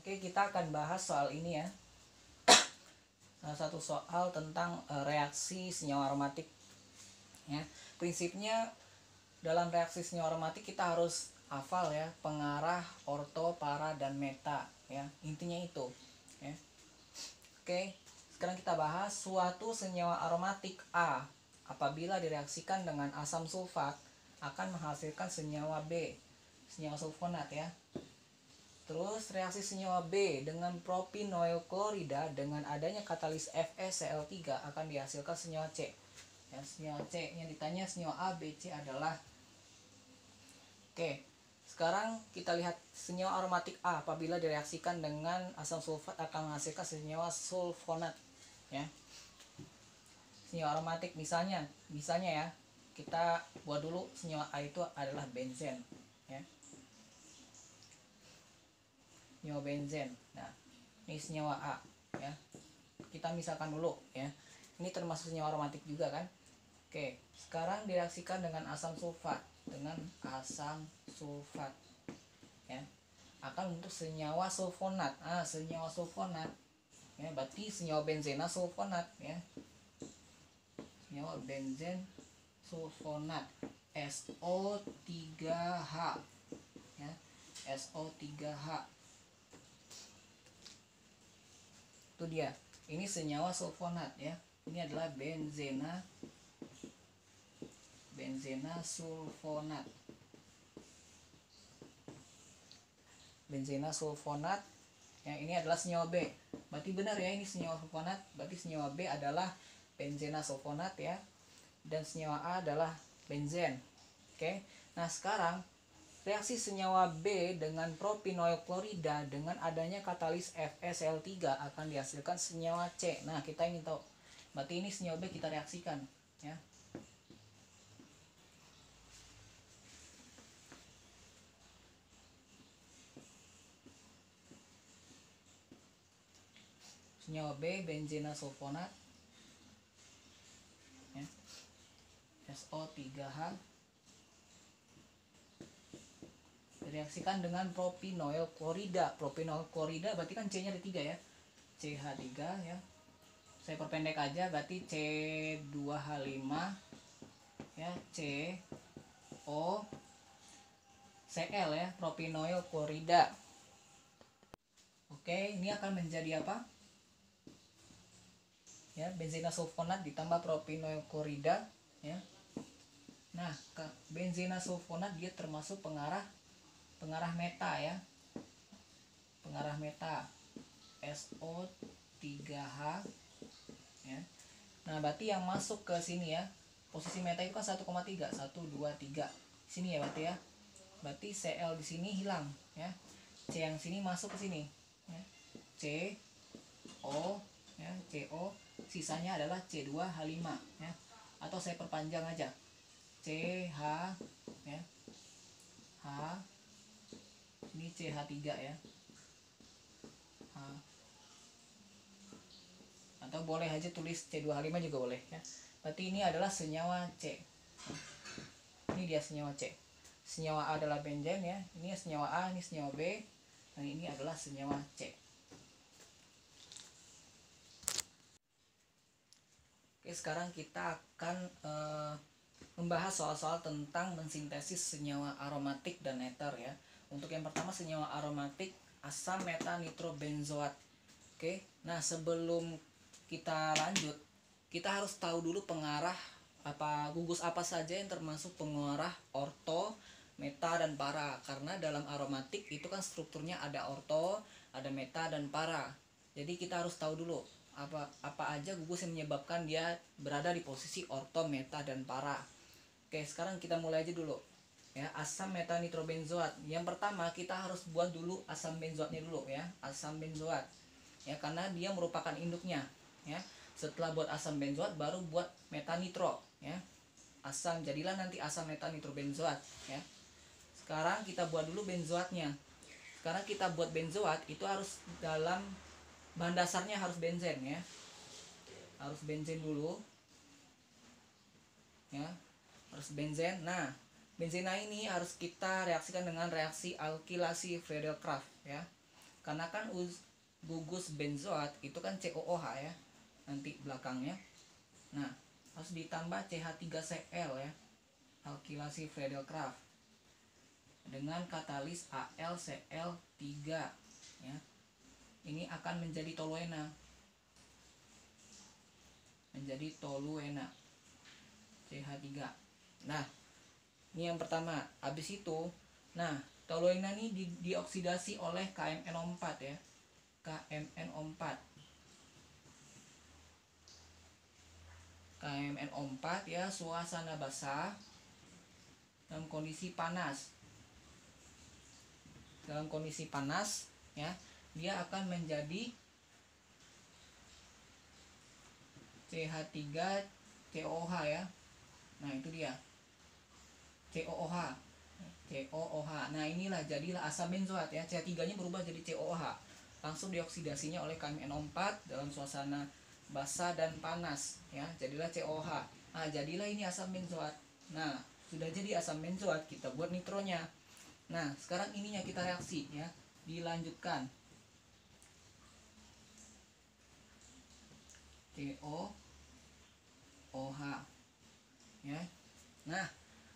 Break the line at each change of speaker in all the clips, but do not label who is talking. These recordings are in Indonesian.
Oke, kita akan bahas soal ini ya. Salah satu soal tentang reaksi senyawa aromatik. Ya, prinsipnya dalam reaksi senyawa aromatik kita harus hafal ya, pengarah, orto, para, dan meta ya. Intinya itu. Ya. Oke, sekarang kita bahas suatu senyawa aromatik A apabila direaksikan dengan asam sulfat akan menghasilkan senyawa B, senyawa sulfonat ya. Terus reaksi senyawa B dengan propinoil klorida dengan adanya katalis FeCl3 akan dihasilkan senyawa C. Ya, senyawa C yang ditanya senyawa A, B, C adalah. Oke. Sekarang kita lihat senyawa aromatik A apabila direaksikan dengan asam sulfat akan menghasilkan senyawa sulfonat ya. Senyawa aromatik misalnya ya, kita buat dulu senyawa A itu adalah benzen ya. Senyawa benzen. Nah, ini senyawa A ya. Kita misalkan dulu ya. Ini termasuk senyawa aromatik juga kan? Oke, sekarang direaksikan dengan asam sulfat ya. Akan untuk senyawa sulfonat. Senyawa sulfonat ya, berarti senyawa benzena sulfonat ya. Senyawa benzen sulfonat SO3H ya. SO3H. Itu dia. Ini senyawa sulfonat ya. Ini adalah benzena sulfonat. Benzena sulfonat. Ya, ini adalah senyawa B. Berarti benar ya, ini senyawa sulfonat. Berarti senyawa B adalah benzena sulfonat ya. Dan senyawa A adalah benzen. Oke. Nah, sekarang reaksi senyawa B dengan propinoil klorida dengan adanya katalis FeCl3 akan dihasilkan senyawa C. Nah, kita ingin tahu. Berarti ini senyawa B kita reaksikan ya. Senyawa B benzena sulfonat ya. SO3H direaksikan dengan propinoil klorida. Propinoil klorida berarti kan C-nya ada 3 ya. CH3 ya. Saya perpendek aja, berarti C2H5 ya, COCl ya, propinoil klorida. Oke, ini akan menjadi apa? Ya, benzena sulfonat ditambah propinoil klorida ya. Nah, benzena sulfonat dia termasuk pengarah meta ya. Pengarah meta SO3H ya. Nah, berarti yang masuk ke sini ya. Posisi meta itu kan 1,3, 1 2 3. Sini ya berarti ya. Berarti Cl di sini hilang ya. C yang sini masuk ke sini ya. CO ya, CO sisanya adalah C2H5 ya. Atau saya perpanjang aja. CH ya. H ini CH3 ya. H. Atau boleh aja tulis C2H5 juga boleh ya. Berarti ini adalah senyawa C. Ini dia senyawa C. Senyawa A adalah benzen ya. Ini senyawa A, ini senyawa B. Dan ini adalah senyawa C. Oke, sekarang kita akan membahas soal-soal tentang mensintesis senyawa aromatik dan neter ya. Untuk yang pertama senyawa aromatik asam metanitrobenzoat. Oke. Nah, sebelum kita lanjut, kita harus tahu dulu pengarah gugus apa saja yang termasuk pengarah orto, meta, dan para. Karena dalam aromatik itu kan strukturnya ada orto, ada meta, dan para. Jadi kita harus tahu dulu apa aja gugus yang menyebabkan dia berada di posisi orto, meta, dan para. Oke, sekarang kita mulai aja dulu ya. Asam metanitrobenzoat. Yang pertama kita harus buat dulu asam benzoatnya dulu ya. Asam benzoat ya, karena dia merupakan induknya ya. Setelah buat asam benzoat baru buat metanitro ya. Asam, jadilah nanti asam metanitrobenzoat ya. Sekarang kita buat dulu benzoatnya. Sekarang kita buat benzoat itu harus dalam bahan dasarnya harus benzen ya. Harus benzen dulu ya. Harus benzen. Nah, benzena ini harus kita reaksikan dengan reaksi alkilasi Friedel-Crafts ya. Karena kan gugus benzoat itu kan COOH ya nanti belakangnya. Nah, harus ditambah CH3Cl ya, alkilasi Friedel-Crafts dengan katalis AlCl3 ya. Ini akan menjadi toluena. CH3. Nah, ini yang pertama. Habis itu, nah, toluena ini dioksidasi oleh KMNO4 ya. KMNO4 ya, suasana basah dalam kondisi panas. Dalam kondisi panas ya, dia akan menjadi CH3COOH ya. Nah, itu dia. COOH. Nah, inilah jadilah asam benzoat ya. CH3-nya berubah jadi COOH. Langsung dioksidasinya oleh KMNO4 dalam suasana basah dan panas ya. Jadilah COOH. Nah, jadilah ini asam benzoat. Nah, sudah jadi asam benzoat, kita buat nitronya. Nah, sekarang ininya kita reaksi ya. Dilanjutkan. COOH ya. Nah,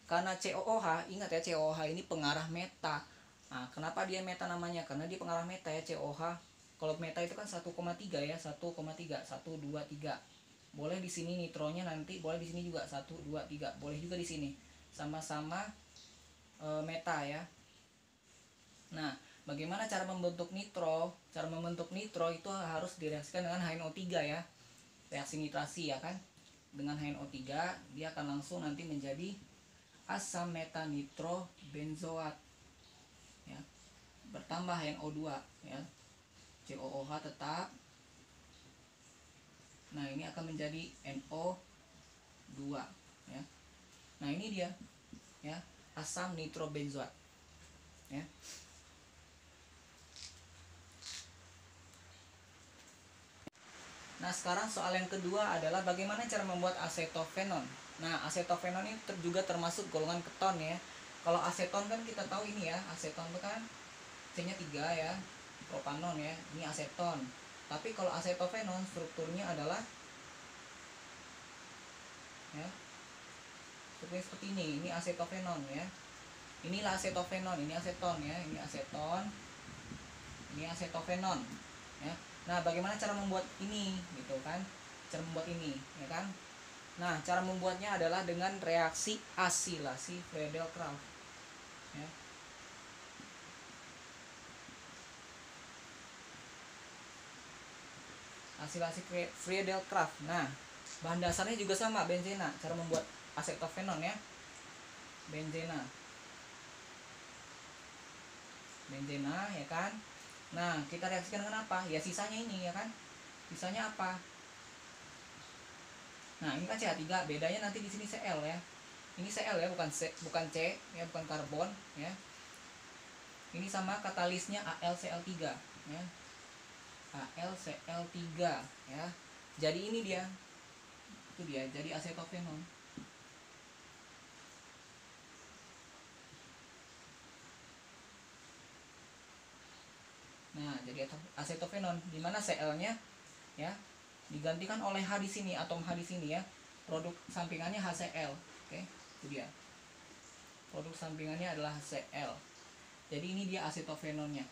karena COOH, ingat ya, COOH ini pengarah meta. Nah, kenapa dia meta namanya? Karena dia pengarah meta ya, COOH. Kalau meta itu kan 1,3 ya, 1,3, 1, 2, 3. Boleh di sini nitronya nanti, boleh di sini juga 1, 2, 3. Boleh juga di sini. Sama-sama meta ya. Nah, bagaimana cara membentuk nitro? Cara membentuk nitro itu harus direaksikan dengan HNO3 ya. Reaksi nitrasi ya kan. Dengan HNO3 dia akan langsung nanti menjadi asam metanitrobenzoat ya. Bertambah HNO2 ya. COOH tetap. Nah, ini akan menjadi NO2 ya. Nah, ini dia ya, asam nitrobenzoat ya. Nah, sekarang soal yang kedua adalah bagaimana cara membuat asetofenon. Nah, asetofenon ini juga termasuk golongan keton ya. Kalau aseton kan kita tahu ini ya, aseton itu kan C-nya 3 ya, propanon ya, ini aseton. Tapi kalau asetofenon strukturnya adalah ya, seperti ini asetofenon ya. Inilah asetofenon, ini aseton ya, ini aseton, ini asetofenon ya. Nah, bagaimana cara membuat ini gitu kan? Cara membuat ini ya kan? Nah, cara membuatnya adalah dengan reaksi asilasi Friedel-Crafts ya. Asilasi Friedel-Crafts. Nah, bahan dasarnya juga sama, benzena. Cara membuat asetofenon ya. Benzena ya kan. Nah, kita reaksikan dengan apa? Ya sisanya ini ya kan. Sisanya apa? Nah, ini kan CH3, bedanya nanti di sini Cl ya. Ini Cl ya, bukan C ya, bukan karbon ya. Ini sama katalisnya AlCl3 ya. AlCl3 ya. Jadi ini dia. Itu dia, jadi asetofenon. Nah, jadi asetofenon di mana Cl-nya ya digantikan oleh H di sini, atom H di sini ya. Produk sampingannya HCl. Oke, itu dia. Produk sampingannya adalah HCl. Jadi ini dia asetofenonnya.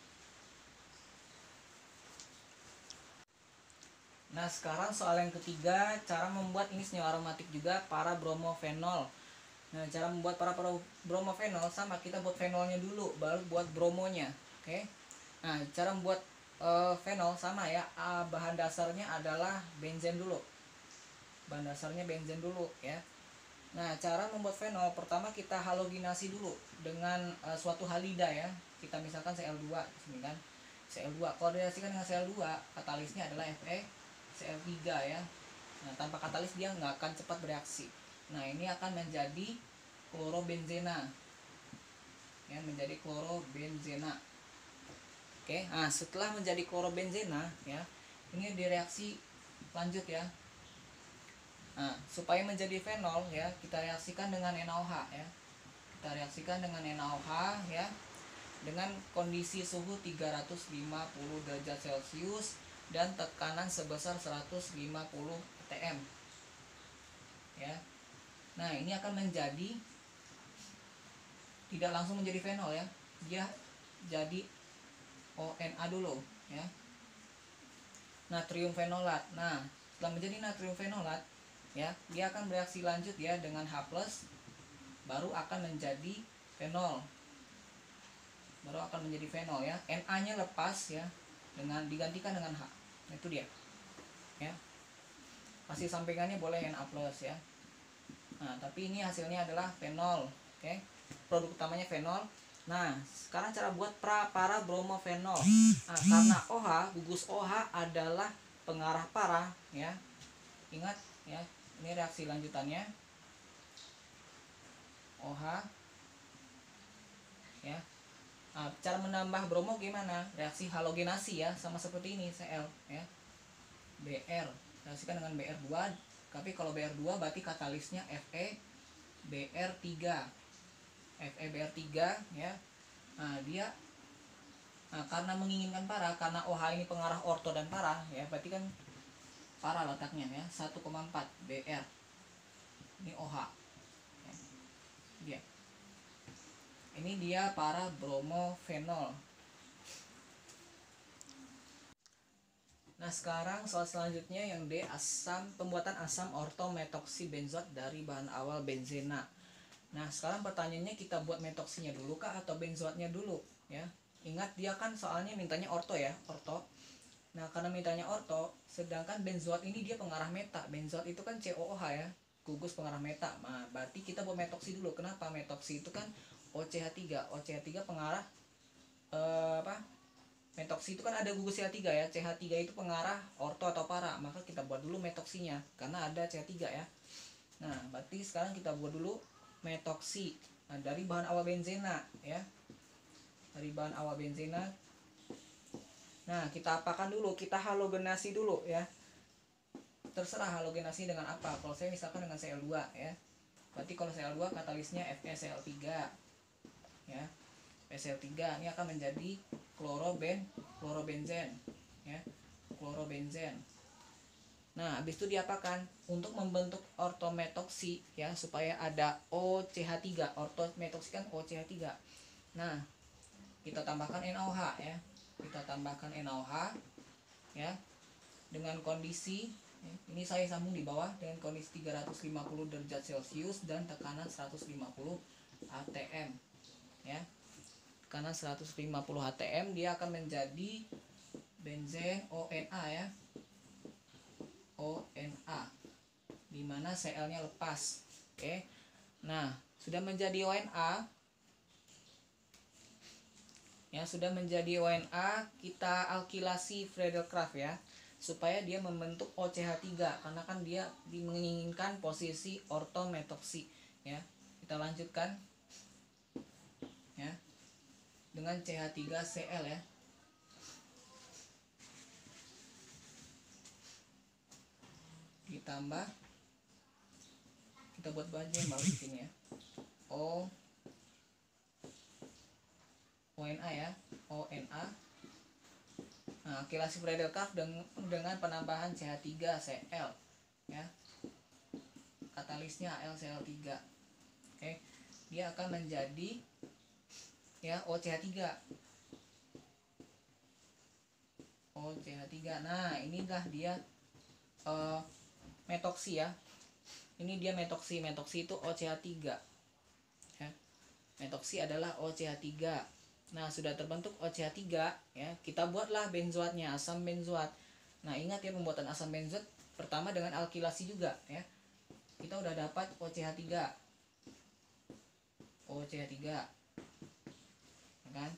Nah, sekarang soal yang ketiga, cara membuat ini senyawa aromatik juga, para bromofenol. Nah, cara membuat para bromofenol sama, kita buat fenolnya dulu, baru buat bromonya. Oke. Nah, cara membuat fenol sama ya, bahan dasarnya adalah benzen dulu. Bahan dasarnya benzen dulu ya. Nah, cara membuat fenol pertama kita halogenasi dulu dengan suatu halida ya. Kita misalkan Cl2 sini kan. Cl2 kalau direaksikan dengan Cl2, katalisnya adalah FeCl3 ya. Nah, tanpa katalis dia nggak akan cepat bereaksi. Nah, ini akan menjadi klorobenzena. Ya, menjadi klorobenzena. Oke, nah setelah menjadi klorobenzena ya, ini direaksi lanjut ya. Nah, supaya menjadi fenol ya, kita reaksikan dengan NaOH ya. Kita reaksikan dengan NaOH ya. dengan kondisi suhu 350 derajat Celcius dan tekanan sebesar 150 atm ya. Nah, ini akan menjadi, tidak langsung menjadi fenol ya, dia jadi ONA dulu ya, natrium fenolat. Nah, setelah menjadi natrium fenolat ya, dia akan bereaksi lanjut ya dengan H+, baru akan menjadi fenol, ya. Na nya lepas ya, dengan digantikan dengan H. Itu dia ya, hasil sampingannya boleh Na+ ya. Nah, tapi ini hasilnya adalah fenol. Oke, produk utamanya fenol. Nah, sekarang cara buat para bromofenol. Nah, karena OH, gugus OH adalah pengarah para ya. Ingat ya, ini reaksi lanjutannya. OH ya. Nah, cara menambah bromo gimana? Reaksi halogenasi ya, sama seperti ini Cl ya. Br reaksikan dengan Br2, tapi kalau Br2 berarti katalisnya FeBr3 ya. Nah, dia karena menginginkan para, karena OH ini pengarah orto dan para ya, berarti kan para letaknya ya 1,4 Br. Ini OH ya. Ini dia para bromofenol. Nah, sekarang soal selanjutnya yang D, pembuatan asam ortometoksibenzoat dari bahan awal benzena. Nah, sekarang pertanyaannya, kita buat metoksinya dulu kah atau benzoatnya dulu ya. Ingat, dia kan soalnya mintanya orto ya, orto. Nah, karena mintanya orto, sedangkan benzoat ini dia pengarah meta. Benzoat itu kan COOH ya, gugus pengarah meta. Nah, berarti kita buat metoksi dulu. Kenapa? Metoksi itu kan OCH3. OCH3 pengarah metoksi itu kan ada gugus CH3 ya. CH3 itu pengarah orto atau para. Maka kita buat dulu metoksinya karena ada CH3 ya. Nah, berarti sekarang kita buat dulu metoksi. Nah, dari bahan awal benzena ya. Dari bahan awal benzena. Nah, kita apakan dulu? Kita halogenasi dulu ya. Terserah halogenasi dengan apa. Kalau saya misalkan dengan Cl2 ya. Berarti kalau Cl2 katalisnya FeCl3 ya. FeCl3 ini akan menjadi klorobenzen ya. Klorobenzen. Nah, habis itu diapakan? Untuk membentuk ortometoksi ya, supaya ada OCH3. Ortometoksi kan OCH3. Nah, kita tambahkan NaOH ya. Kita tambahkan NaOH ya. Dengan kondisi ini saya sambung di bawah dengan kondisi 350 derajat Celcius dan tekanan 150 atm ya. Tekanan 150 atm, dia akan menjadi benzen ONA ya. ONA, dimana Cl nya lepas. Oke. Nah, sudah menjadi ONA ya, sudah menjadi ONA, kita alkilasi Friedel-Crafts ya, supaya dia membentuk OCH3 karena kan dia menginginkan posisi ortometoksi ya. Kita lanjutkan ya dengan CH3Cl ya. Ditambah, kita buat bagian baru di sini ya. ONA ya, ONA. Nah, akilasi Friedel-Crafts dengan penambahan CH3Cl ya. Katalisnya AlCl3. Oke. Dia akan menjadi ya OCH3. OCH3. Nah, inilah dia metoksi ya. Ini dia metoksi. Metoksi itu OCH3 ya. Metoksi adalah OCH3. Nah, sudah terbentuk OCH3 ya, kita buatlah benzoatnya, asam benzoat. Nah, ingat ya, pembuatan asam benzoat pertama dengan alkilasi juga ya. Kita udah dapat OCH3. OCH3 kan?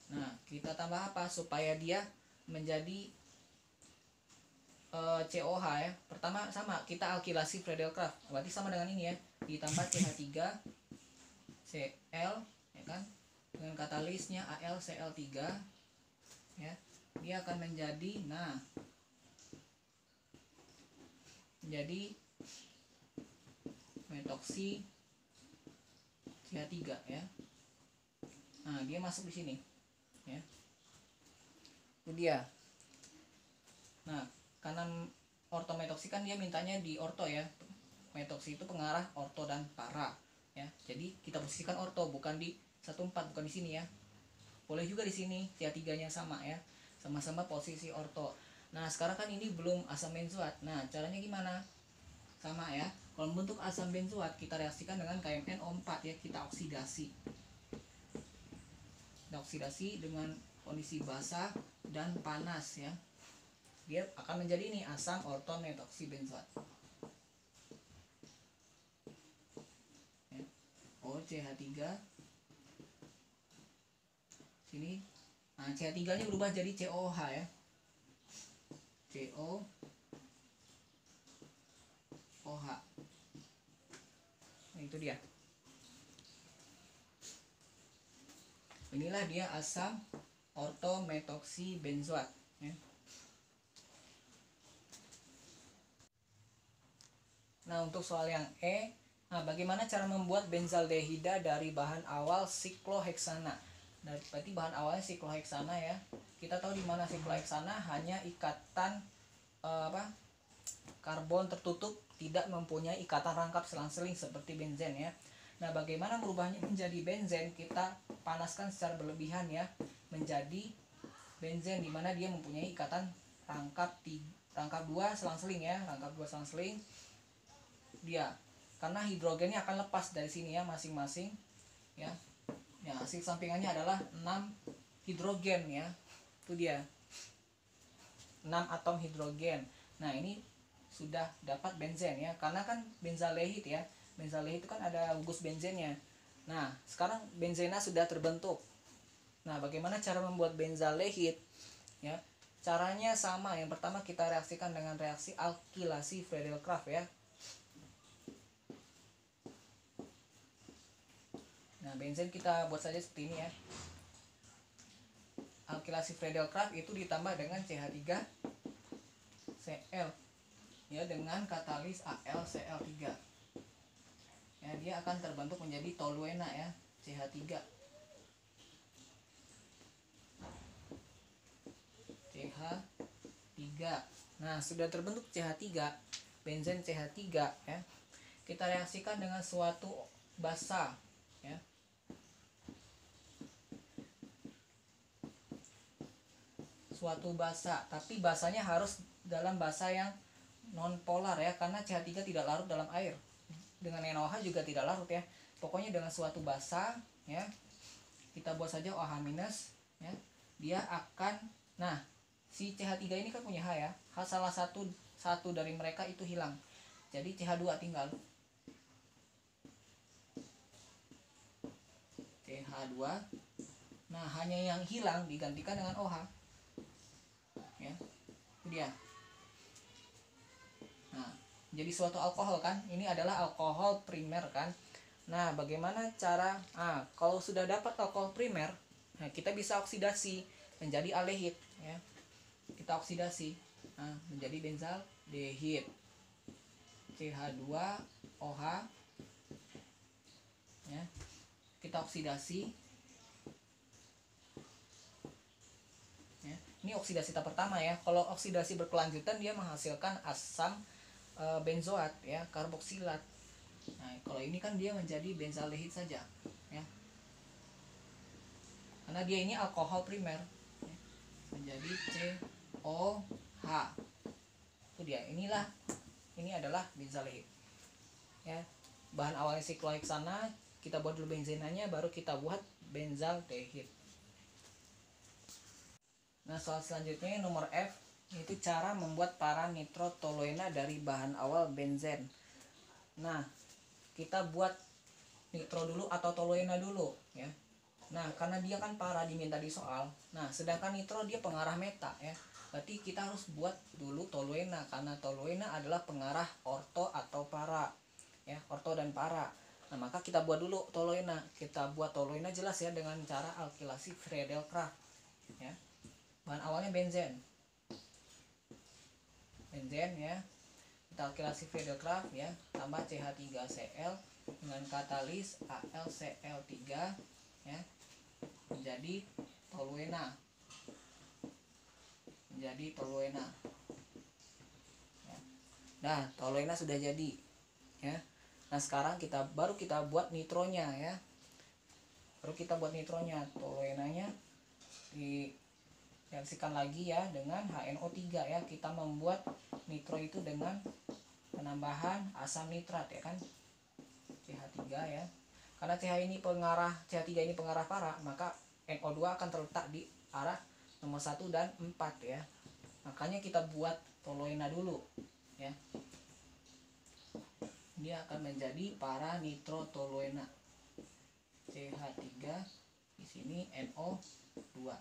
Nah, kita tambah apa supaya dia menjadi COH ya. Pertama sama, kita alkilasi Friedel-Crafts. Berarti sama dengan ini ya. Ditambah CH3 Cl ya kan? Dengan katalisnya AlCl3 ya. Dia akan menjadi menjadi metoksi CH3 ya. Nah, dia masuk di sini Itu dia. Nah, karena ortometoksi kan dia mintanya di orto ya. Metoksi itu pengarah orto dan para ya. Jadi kita posisikan orto, bukan di 14, bukan di sini ya. Boleh juga di sini CH3-nya sama ya. Sama-sama posisi orto. Nah, sekarang kan ini belum asam benzoat. Nah, caranya gimana? Sama ya. Kalau membentuk asam benzoat, kita reaksikan dengan KMnO4 ya, kita oksidasi. Kita oksidasi dengan kondisi basah dan panas ya. Dia akan menjadi ini asam ortometoksi benzoat. Ya. OCH3 sini. Nah, CH3-nya berubah jadi COH ya. COOH. Nah, itu dia. Inilah dia asam ortometoksi benzoat ya. Nah, untuk soal yang E, nah bagaimana cara membuat benzaldehida dari bahan awal sikloheksana? Nah, berarti bahan awalnya sikloheksana ya. Kita tahu di mana sikloheksana hanya ikatan karbon tertutup, tidak mempunyai ikatan rangkap selang-seling seperti benzen ya. Nah, bagaimana merubahnya menjadi benzen? Kita panaskan secara berlebihan ya, menjadi benzen di mana dia mempunyai ikatan rangkap 2 selang-seling ya, rangkap 2 selang-seling. Dia karena hidrogennya akan lepas dari sini ya masing-masing ya. Ya, hasil sampingannya adalah 6 hidrogen ya. Itu dia. 6 atom hidrogen. Nah, ini sudah dapat benzen ya. Karena kan benzaldehid ya. Benzaldehid itu kan ada gugus benzennya. Nah, sekarang benzena sudah terbentuk. Nah, bagaimana cara membuat benzaldehid? Ya. Caranya sama. Yang pertama kita reaksikan dengan reaksi alkilasi Friedel-Crafts ya. Nah, benzen kita buat saja seperti ini ya. Alkilasi Friedel-Crafts itu ditambah dengan CH3Cl ya, dengan katalis AlCl3. Ya, dia akan terbentuk menjadi toluena ya, CH3. Nah, sudah terbentuk CH3, benzen CH3 ya. Kita reaksikan dengan suatu basa ya. Suatu basa, tapi basanya harus dalam basa yang non polar ya, karena CH3 tidak larut dalam air. Dengan NaOH juga tidak larut ya. Pokoknya dengan suatu basa ya. Kita buat saja OH- ya. Dia akan, nah, si CH3 ini kan punya H ya. H salah satu dari mereka itu hilang. Jadi CH2 tinggal. CH2. Nah, hanya yang hilang digantikan dengan OH. Ya. Itu dia. Nah, jadi suatu alkohol kan. Ini adalah alkohol primer kan. Nah, bagaimana cara kalau sudah dapat alkohol primer, nah kita bisa oksidasi menjadi aldehid ya. Kita oksidasi menjadi benzaldehid. CH2OH ya. Kita oksidasi ya. Ini oksidasi tahap pertama ya. Kalau oksidasi berkelanjutan dia menghasilkan asam benzoat ya, karboksilat. Nah, kalau ini kan dia menjadi benzaldehid saja ya. Karena dia ini alkohol primer ya. Menjadi COH. Itu dia. Ini adalah benzaldehid. Ya. Bahan awalnya sikloheksana, kita buat dulu benzenanya, baru kita buat benzaldehid. Nah, soal selanjutnya nomor F, itu cara membuat para nitrotoluena dari bahan awal benzen. Nah, kita buat nitro dulu atau toluena dulu ya. Nah, karena dia kan para diminta di soal. Nah, sedangkan nitro dia pengarah meta ya. Berarti kita harus buat dulu toluena, karena toluena adalah pengarah orto atau para ya, orto dan para. Nah, maka kita buat dulu toluena. Kita buat toluena jelas ya dengan cara alkilasi Friedel-Crafts ya. Bahan awalnya benzen ya. Kita alkilasi Friedel-Crafts ya, tambah CH3Cl dengan katalis AlCl3 ya, menjadi toluena. menjadi toluena. Nah, toluena sudah jadi ya. Nah, sekarang baru kita buat nitronya ya. Baru kita buat nitronya. Toluenanya direaksikan lagi ya dengan HNO3 ya. Kita membuat nitro itu dengan penambahan asam nitrat ya kan, CH3 ya. Karena CH3 ini pengarah para, maka NO2 akan terletak di arah nomor 1 dan 4 ya. Makanya kita buat toluena dulu ya. Dia akan menjadi para nitrotoluena. CH3 di sini NO2.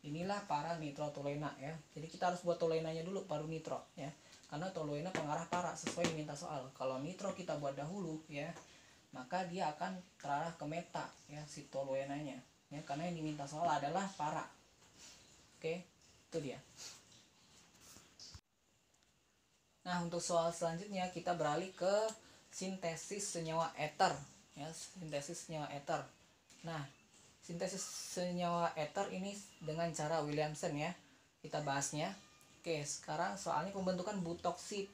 Inilah para nitrotoluena ya. Jadi kita harus buat toluenanya dulu baru nitro ya. Karena toluena pengarah para sesuai diminta soal. Kalau nitro kita buat dahulu ya, maka dia akan terarah ke meta ya si toluenanya ya, karena yang diminta soal adalah para. Oke, itu dia. Nah, untuk soal selanjutnya kita beralih ke sintesis senyawa eter ya, sintesis senyawa eter. Nah, sintesis senyawa eter ini dengan cara Williamson ya, kita bahasnya. Oke, sekarang soalnya pembentukan butoksi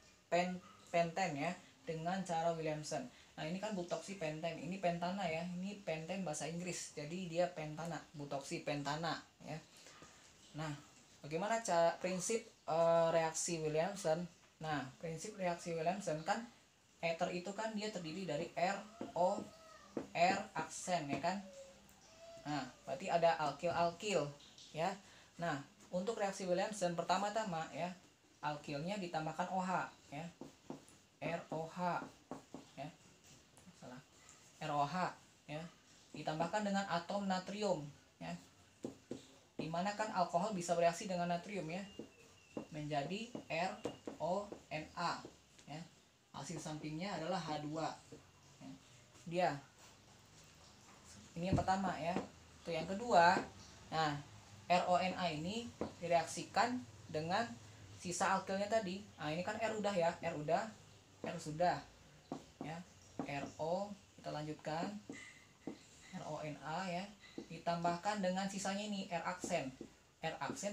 penten ya dengan cara Williamson. Nah, ini kan butoksi penten, ini pentana ya, ini penten bahasa Inggris, jadi dia pentana, butoksi pentana ya. Nah, bagaimana prinsip reaksi Williamson? Nah, prinsip reaksi Williamson kan ether itu kan dia terdiri dari RO, R aksen ya kan. Nah, berarti ada alkil ya. Nah, untuk reaksi Williamson pertama-tama ya, alkilnya ditambahkan OH ya, ROH ya, salah, ROH ya, ditambahkan dengan atom natrium ya, dimana kan alkohol bisa bereaksi dengan natrium ya, menjadi RONA ya. Hasil sampingnya adalah H2 ya. Dia ini yang pertama ya. Itu yang kedua. Nah, RONA ini direaksikan dengan sisa alkilnya tadi. Nah, ini kan R udah ya, R sudah ya. RO kita lanjutkan, RONA ya, ditambahkan dengan sisanya ini R aksen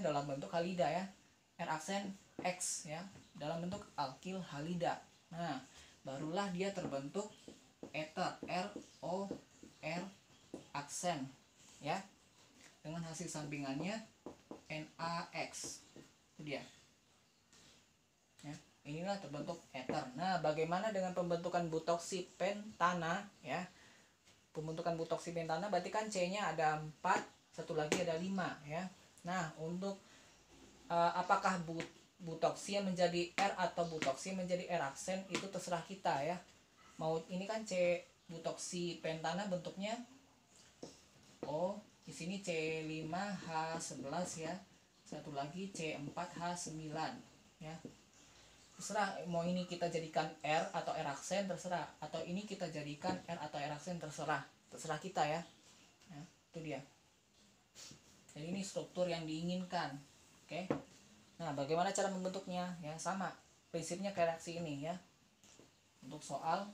dalam bentuk halida ya, R aksen X ya, dalam bentuk alkil halida. Nah, barulah dia terbentuk ether, RO R aksen ya, dengan hasil sampingannya NaX. Itu dia ya, inilah terbentuk ether. Nah, bagaimana dengan pembentukan butoksi pentana ya? Pembentukan butoksi pentana berarti kan C-nya ada 4, satu lagi ada 5 ya. Nah, untuk apakah butoksi menjadi R atau butoksi menjadi R aksen itu terserah kita ya. Mau ini kan C butoksi pentana bentuknya di sini C5H11 ya. Satu lagi C4H9 ya. Terserah mau ini kita jadikan R atau R aksen terserah, atau ini kita jadikan R atau R aksen terserah kita ya. Nah, itu dia. Jadi ini struktur yang diinginkan. Oke. Nah, bagaimana cara membentuknya? Ya, sama. Prinsipnya kayak reaksi ini ya. Untuk soal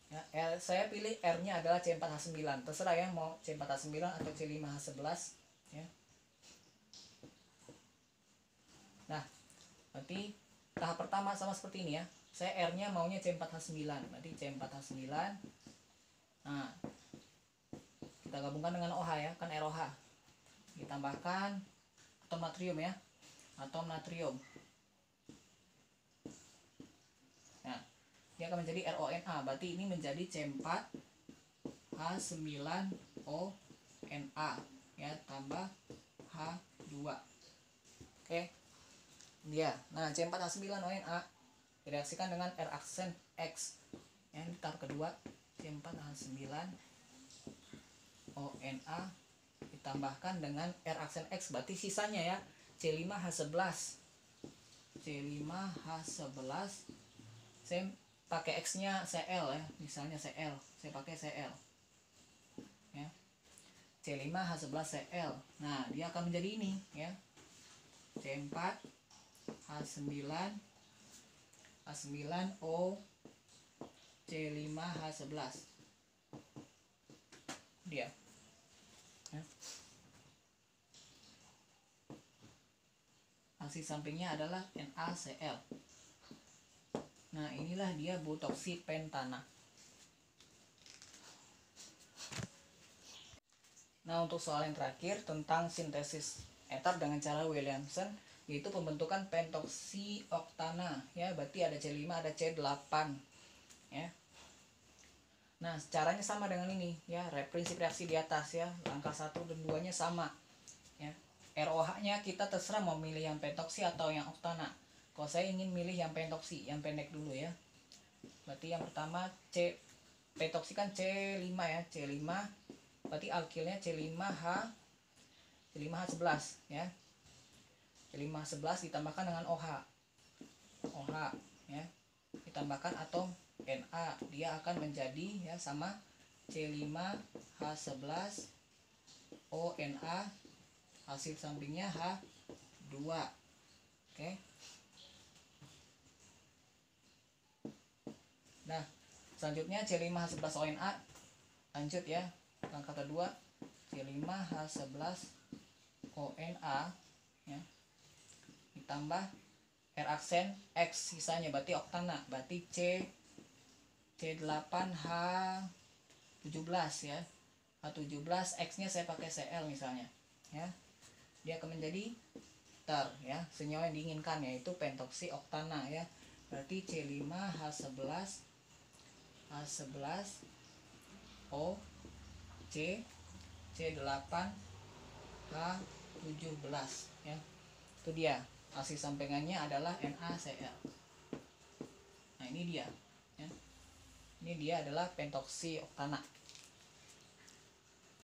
ya, saya pilih R-nya adalah C4H9. Terserah ya mau C4H9 atau C5H11 ya. Nah, berarti tahap pertama sama seperti ini ya. Saya R-nya maunya C4H9. Berarti C4H9. Nah, kita gabungkan dengan OH ya, kan ROH. Ditambahkan atom natrium ya, atom natrium. Nah, dia akan menjadi RONA. Berarti ini menjadi C4H9ONA ya, tambah H2. Oke. Dia. Nah, C4H9ONA direaksikan dengan R aksen X. Ya, ini tahap kedua. C4H9ONA ditambahkan dengan R aksen X, berarti sisanya ya C5H11. C5H11 saya pakai X nya Cl ya, misalnya Cl, saya pakai Cl ya, C5H11Cl. Nah, dia akan menjadi ini ya, C4H9O C5H11 dia ya. hasil sampingnya adalah NaCl. Nah, inilah dia butoksi pentana. Nah, untuk soal yang terakhir tentang sintesis eter dengan cara Williamson, yaitu pembentukan pentoksi oktana ya, berarti ada C5 ada C8 ya. Nah, caranya sama dengan ini ya, prinsip reaksi di atas ya, langkah 1 dan 2-nya sama ya. ROH-nya kita terserah mau milih yang pentoksi atau yang oktana. Kalau saya ingin milih yang pentoksi, yang pendek dulu ya. Berarti yang pertama pentoksi kan C5 ya, C5 berarti alkilnya C5H C5H11 ya. C5H11 ditambahkan dengan OH ya. Ditambahkan atom Na, dia akan menjadi ya sama C5H11 ONa, hasil sampingnya H2. Oke. Nah, selanjutnya C5H11 ONa, lanjut ya. Langkah kedua C5H11 ONa ya, ditambah R aksen X sisanya berarti oktana, berarti C8H17 ya. H17 X nya saya pakai Cl misalnya ya. Dia akan menjadi ter ya, senyawa yang diinginkan yaitu pentoksi oktana ya. Berarti C5H11 O C8H17 ya. Itu dia hasil sampingannya adalah NaCl. Nah, ini dia ya. Ini dia adalah pentoksi oktana.